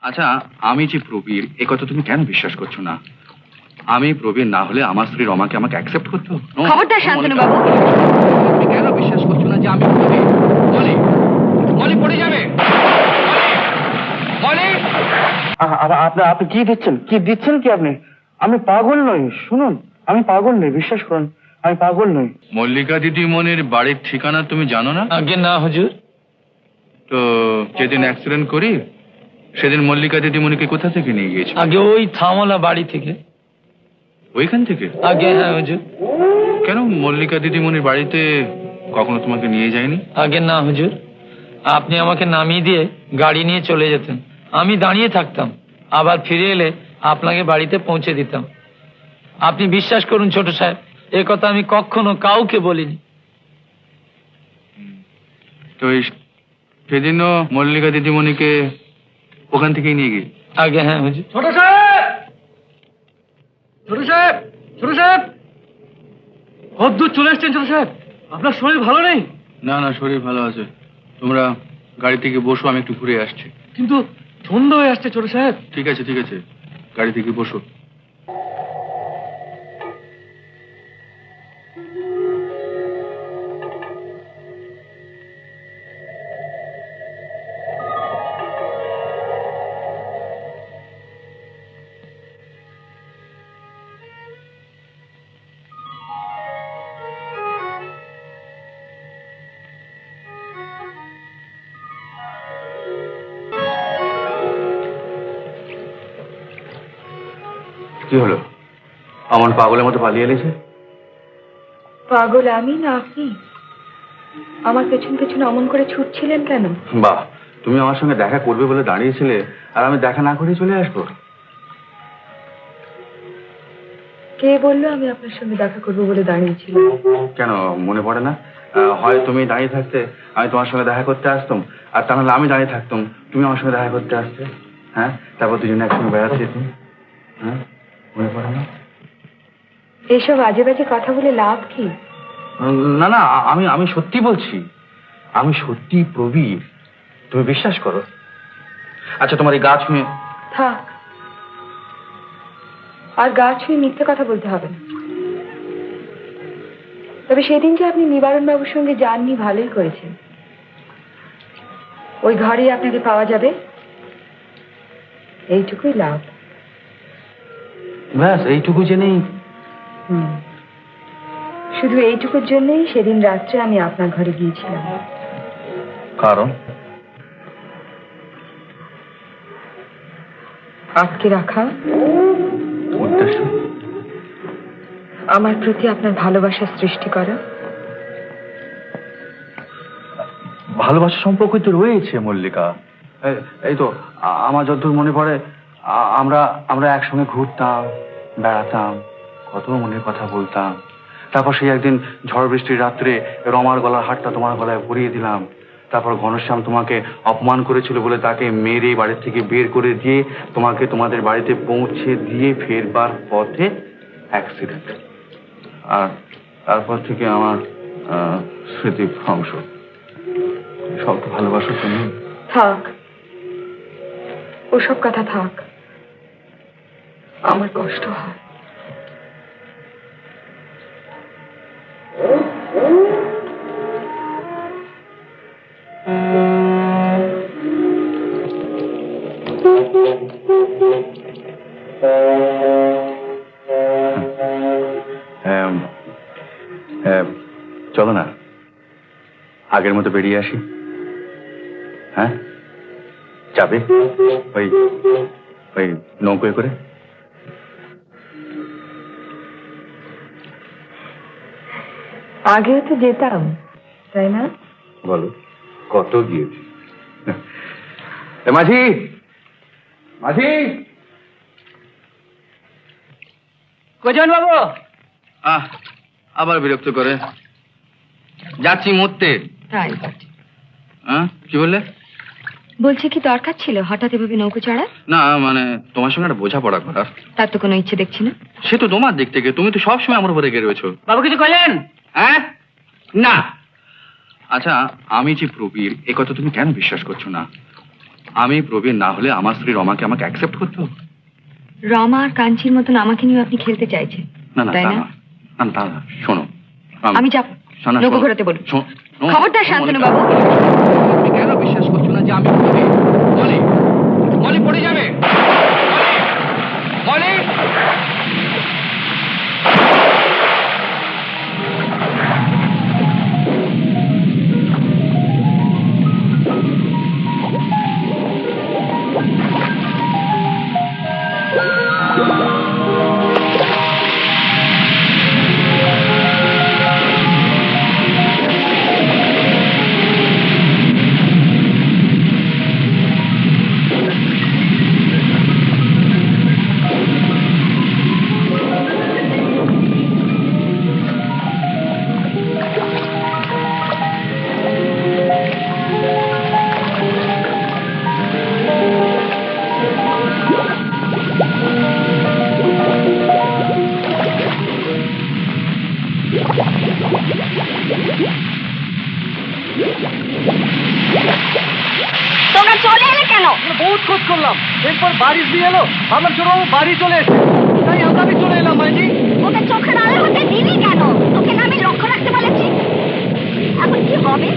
আচ্ছা, আমি যে প্রবীর এ কথা তুমি কেন বিশ্বাস করছো না? আমি প্রবীর না হলে আমার স্ত্রী রমাকে আমাকে অ্যাকসেপ্ট করতো? খবরদার শান্তনু বাবু। তুমি কেন বিশ্বাস করছো না যে আমি প্রবীর? মলি, মলি পড়ে যাবে। মলি, আপনি কি দিচ্ছেন কি আপনি? আমি পাগল নই, শুনুন, আমি পাগল নই, বিশ্বাস করুন, আমি পাগল নই। মল্লিকা দিদিমণির বাড়ির ঠিকানা তুমি জানো না? আগে না হুজুর। তো যেদিন অ্যাক্সিডেন্ট করি সেদিন মল্লিকা দিদিমণিকে কোথা থেকে নিয়ে গিয়েছে? আগে ওই থামলা বাড়ি থেকে। ওইখান থেকে? আগে হ্যাঁ হুজুর। কেন মল্লিকা দিদিমণির বাড়িতে কখনো তোমাকে নিয়ে যায়নি? আগে না হুজুর, আপনি আমাকে নামিয়ে দিয়ে গাড়ি নিয়ে চলে যেতেন, আমি দাঁড়িয়ে থাকতাম, আবার ফিরে এলে আপনাকে বাড়িতে পৌঁছে দিতাম। আপনি বিশ্বাস করুন ছোট সাহেব, এ কথা আমি কখনো কাউকে বলিনি। তো সেদিনও মল্লিকা দিদিমণিকে ওখান থেকেই নিয়ে গিয়ে? আগে হ্যাঁ হুজুর। ছোট সাহেব, ছোট সাহেব, ছোট সাহেব, কতদূর চলে এসছেন ছোট সাহেব? আপনার শরীর ভালো নেই? না না, শরীর ভালো আছে। তোমরা গাড়ি থেকে বসো, আমি একটু ঘুরে আসছি। কিন্তু সন্ধ্যা হয়ে আসছে ছোট সাহেব। ঠিক আছে ঠিক আছে, গাড়ি থেকে বসো। কি হলো, অমন পাগলের মতো পালিয়ে এলেছে? পাগল আমি না আপনি? আমার পেছন পেছন অমন করে ছুটছিলেন কেন? বাহ, তুমি আমার সঙ্গে দেখা করবে বলে দাঁড়িয়েছিলে, আর আমি দেখা না করে চলে আসবো? কে বললো আমি আপনার সঙ্গে দেখা করবো বলে দাঁড়িয়েছিলাম? কেন মনে পড়ে না? হয় তুমি দাঁড়িয়ে থাকতে আমি তোমার সঙ্গে দেখা করতে আসতাম, আর তা নাহলে আমি দাঁড়িয়ে থাকতাম তুমি আমার সঙ্গে দেখা করতে আসতে। হ্যাঁ, তারপর দুজনে একসঙ্গে বেড়াতে যেতাম। হ্যাঁ, মনে পড়ে না? এসব আজে বাজে কথা বলে লাভ কি? না না, আমি সত্যি বলছি, আমি সত্যি প্রবীর, তুমি বিশ্বাস করো। আচ্ছা, তোমার এই গা ছুঁয়ে। থাক, আর গা ছুঁয়ে মিথ্যে কথা বলতে হবে না। তবে সেদিন যে আপনি নিবারণ বাবুর সঙ্গে যাননি, ভালোই করেছেন। ওই ঘরেই আপনাকে পাওয়া যাবে, এইটুকুই লাভ। ব্যাস এইটুকু জেনেই? শুধু এইটুকুর জন্যই সেদিন রাত্রে আমি আপনার ঘরে গিয়েছিলাম। কারণ? আটকে রাখা উদ্দেশ্য? আমার প্রতি আপনার ভালোবাসা সৃষ্টি করা। ভালোবাসা সম্পর্ক তো রয়েছে মল্লিকা। এই তো আমার যতদূর মনে পড়ে, আমরা একসঙ্গে ঘুরতাম, বেড়াতাম, কত মনের কথা বলতাম। তারপর সেই একদিন ঝড় বৃষ্টির রাত্রে রমার গলার হারটা তোমার গলায় পরিয়ে দিলাম। তারপর ঘনশ্যাম তোমাকে অপমান করেছিল বলে তাকে মেরে বাড়ি থেকে বের করে দিয়ে তোমাকে তোমাদের বাড়িতে পৌঁছে দিয়ে ফেরবার পথে অ্যাক্সিডেন্ট। আর তারপর থেকে আমার স্মৃতি ধ্বংস। সব তো ভালোবাসার জন্য। থাক, ওসব কথা থাক, আমার কষ্ট হয়। চলো না আগের মতো বেরিয়ে আসি। হ্যাঁ, যাবে ওই ওই নৌকোয় করে? আগেও তো যেতাম, তাই না? বলো, কত গিয়েছি। মাঝি, মাঝি। কোজন বাবু? আবার বিরক্ত করে। যাচ্ছি মরতে। তাই? কি বললে? বলছি কি দরকার ছিল হঠাৎ এভাবে নৌকো চড়া? না মানে তোমার সঙ্গে একটা বোঝাপড়া করার। তার তো কোনো ইচ্ছে দেখছি না। সে তো তোমার দিক থেকে, তুমি তো সবসময় আমার উপরে রেগে রয়েছো। বাবু কিছু কইলেন? হ্যাঁ, না। আচ্ছা, আমি যে প্রবীর এ কথা তুমি কেন বিশ্বাস করছো না? আমি প্রবীণ না হলে আমার স্ত্রী রমাকে আমাকে অ্যাকসেপ্ট করতে হবে? রমা আর কাঞ্চির মতন আমাকে নিয়ে আপনি খেলতে চাইছেন, না না তাই তা না? নয়। না, তা না, শোনো আমি যাব, শোনো, নৌকো শোনো। ঘোরাতে বলুন। শোনো, খবরদার শান্তনু বাবু। তুমি কেন বিশ্বাস করছো না যে আমি প্রবীণ? মলি, মলি পড়ে যাবে। মলি, তোমরা চলে এলে কেন? বহুত খোঁজ করলাম, এরপর বাড়ি দিয়ে এলো, আমার জন্য বাড়ি চলে এসে, তাই আমি চলে এলাম মাইজি। ওকে চোখের আলো হতে দিলি কেন? তোকে না আমি লক্ষ্য রাখতে বলেছি। এখন কি হবে?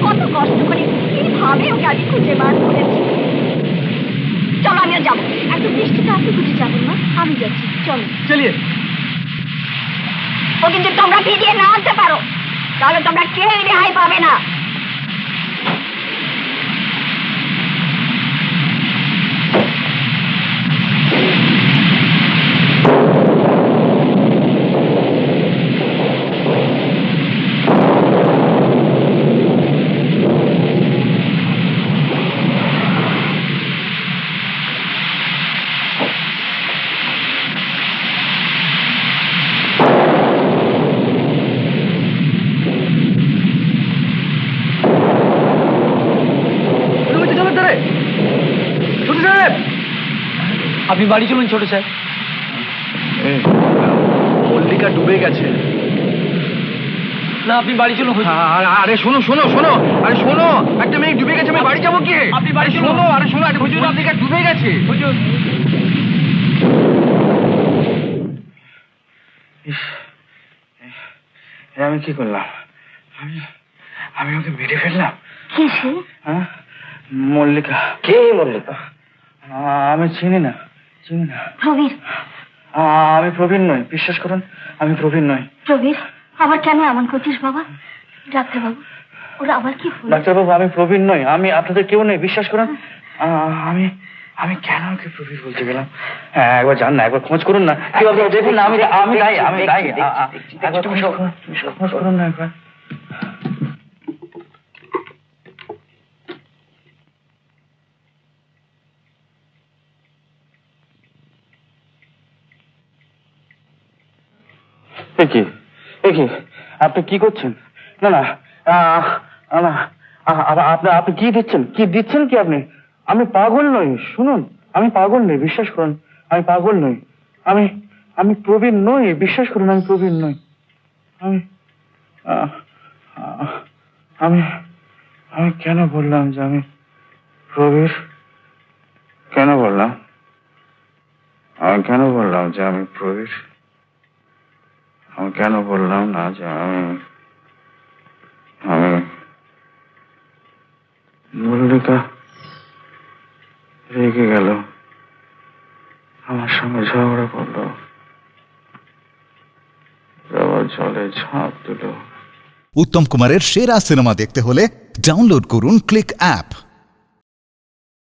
কত কষ্ট করে কিভাবে ওকে আমি খুঁজে বার করেছি। চলো আমিও যাবো। এত বৃষ্টিতে আপনি খুঁজে যাবেন না, আমি যাচ্ছি, চলো। চলিয়ে ও কিন্তু তোমরা ফিরিয়ে না আনতে পারো, তাহলে তোমরা কেউই রেহাই পাবে না। আপনি বাড়ি চলুন ছোট সাহেব। মল্লিকা ডুবে গেছে। না, আপনি বাড়ি চলুন। আরে শোনো শোনো শোনো, আরে শোনো, একটা মেয়ে ডুবে গেছে, আমি বাড়ি যাবো কি? আপনি বাড়ি চলুন। শোনো, আরে শোনো, একটা মল্লিকা ডুবে গেছে। হুজুর, আমি কি করলাম? আমি ওকে মেরে ফেললাম। কি সে? হ্যাঁ, মল্লিকা। কে মল্লিকা? আমি চিনি না। প্রবীর। আমি প্রবীণ নই, বিশ্বাস করুন, আমি প্রবীণ নই। প্রবীর, আবার কেন এমন করছিস বাবা? ডাক্তারবাবু, ওরা আবার কি হলো? ডাক্তারবাবু, আমি প্রবীণ নই, আমি আপনাদের কেউ নেই, বিশ্বাস করুন। আমি আমি কেন ওকে প্রবীর বলতে গেলাম? হ্যাঁ, একবার যান না, একবার খোঁজ করুন না। কি বাবা, দেখুন না, আমি দায়ী। একবার খোঁজ করুন না একবার। কি আপনি কি করছেন? না না, আপনি কি দিচ্ছেন কি আপনি? আমি পাগল নই, শুনুন, আমি পাগল নই, বিশ্বাস করুন, আমি পাগল নই। আমি প্রবীণ নই, বিশ্বাস করুন, আমি প্রবীণ নই। আমি কেন বললাম যে আমি প্রবীর? কেন বললাম যে আমি প্রবীর? আমি কেন বললাম না যে আমি মল্লিকা রেগে গেল, আমার সঙ্গে ঝগড়া করলো, আবার জলে ঝাঁপ দিল। উত্তম কুমারের সেরা সিনেমা দেখতে হলে ডাউনলোড করুন ক্লিক অ্যাপ।